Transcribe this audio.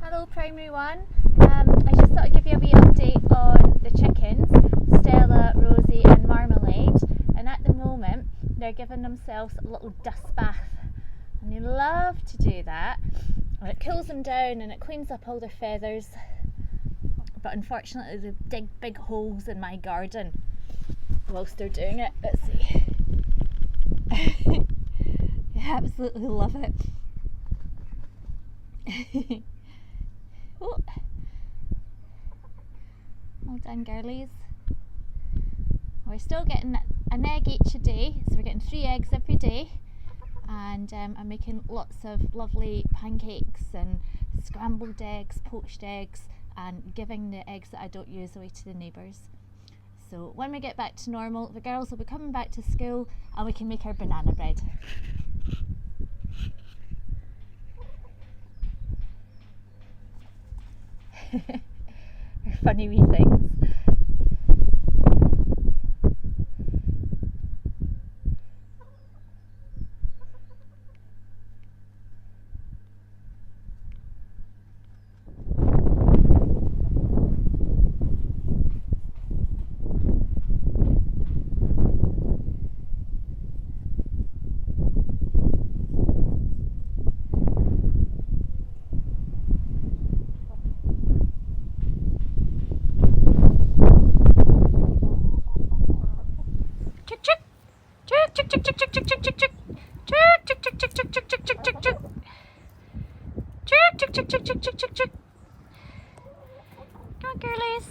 Hello Primary One. I just thought I'd give you a wee update on the chickens, Stella, Rosie and Marmalade, and at the moment they're giving themselves a little dust bath and they love to do that, and it cools them down and it cleans up all their feathers, but unfortunately they dig big holes in my garden whilst they're doing it. Let's see. I absolutely love it. Oh. Well done, girlies. We're still getting an egg each a day, so we're getting 3 eggs every day, and I'm making lots of lovely pancakes and scrambled eggs, poached eggs, and giving the eggs that I don't use away to the neighbours. So when we get back to normal, the girls will be coming back to school and we can make our banana bread. They're funny wee things. Come on, girlies.